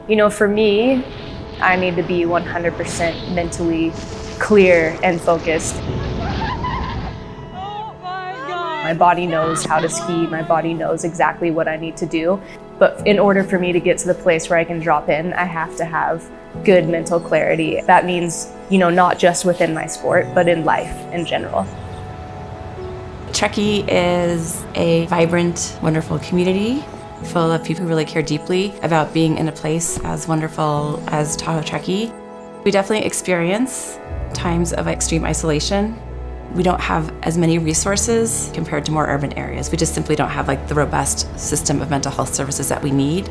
For me, I need to be 100% mentally clear and focused. Oh my God. My body knows how to ski. My body knows exactly what I need to do. But in order for me to get to the place where I can drop in, I have to have good mental clarity. That means, not just within my sport, but in life in general. Truckee is a vibrant, wonderful community full of people who really care deeply about being in a place as wonderful as Tahoe, Truckee. We definitely experience times of extreme isolation. We don't have as many resources compared to more urban areas. We just simply don't have the robust system of mental health services that we need.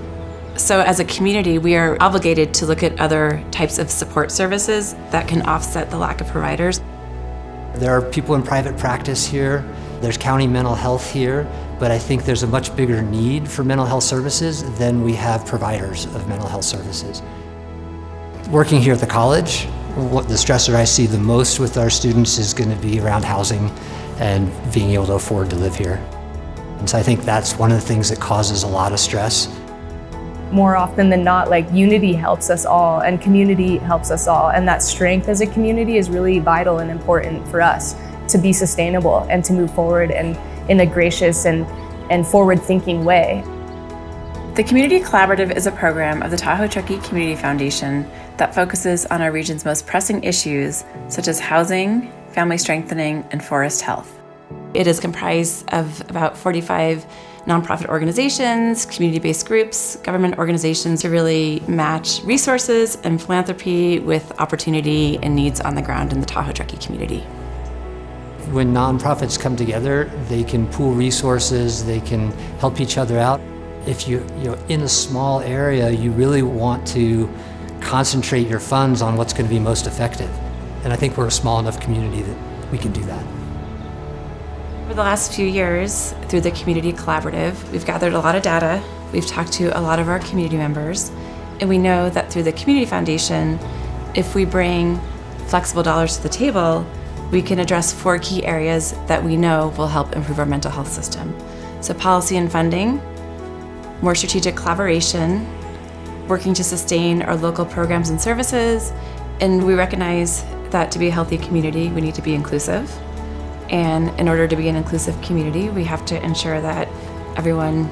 So as a community, we are obligated to look at other types of support services that can offset the lack of providers. There are people in private practice here. There's county mental health here, but I think there's a much bigger need for mental health services than we have providers of mental health services. Working here at the college, the stressor I see the most with our students is going to be around housing and being able to afford to live here. And so I think that's one of the things that causes a lot of stress. More often than not, unity helps us all and community helps us all. And that strength as a community is really vital and important for us to be sustainable and to move forward and in a gracious and forward-thinking way. The Community Collaborative is a program of the Tahoe Truckee Community Foundation that focuses on our region's most pressing issues, such as housing, family strengthening, and forest health. It is comprised of about 45 nonprofit organizations, community-based groups, government organizations to really match resources and philanthropy with opportunity and needs on the ground in the Tahoe Truckee community. When nonprofits come together, they can pool resources, they can help each other out. If you're in a small area, you really want to concentrate your funds on what's going to be most effective. And I think we're a small enough community that we can do that. Over the last few years, through the Community Collaborative, we've gathered a lot of data, we've talked to a lot of our community members, and we know that through the Community Foundation, if we bring flexible dollars to the table, we can address 4 key areas that we know will help improve our mental health system. So policy and funding, more strategic collaboration, working to sustain our local programs and services, and we recognize that to be a healthy community, we need to be inclusive. And in order to be an inclusive community, we have to ensure that everyone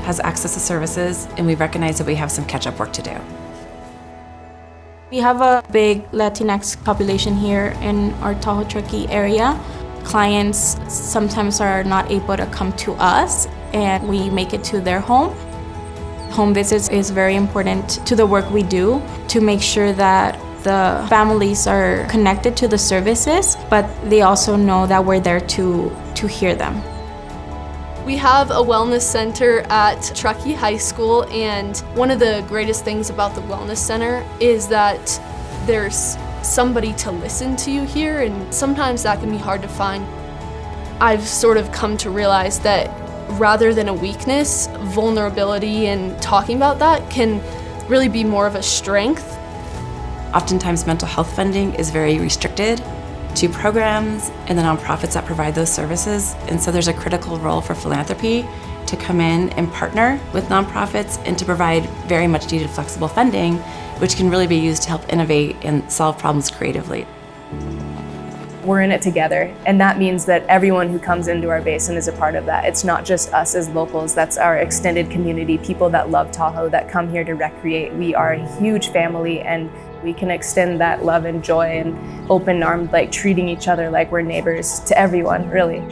has access to services, and we recognize that we have some catch-up work to do. We have a big Latinx population here in our Tahoe Truckee area. Clients sometimes are not able to come to us, and we make it to their home. Home visits is very important to the work we do to make sure that the families are connected to the services, but they also know that we're there to hear them. We have a wellness center at Truckee High School, and one of the greatest things about the wellness center is that there's somebody to listen to you here, and sometimes that can be hard to find. I've sort of come to realize that rather than a weakness, vulnerability and talking about that can really be more of a strength. Oftentimes mental health funding is very restricted to programs and the nonprofits that provide those services. And so there's a critical role for philanthropy to come in and partner with nonprofits and to provide very much needed flexible funding, which can really be used to help innovate and solve problems creatively. We're in it together, and that means that everyone who comes into our basin is a part of that. It's not just us as locals, that's our extended community, people that love Tahoe, that come here to recreate. We are a huge family, and we can extend that love and joy and open arms, treating each other like we're neighbors to everyone, really.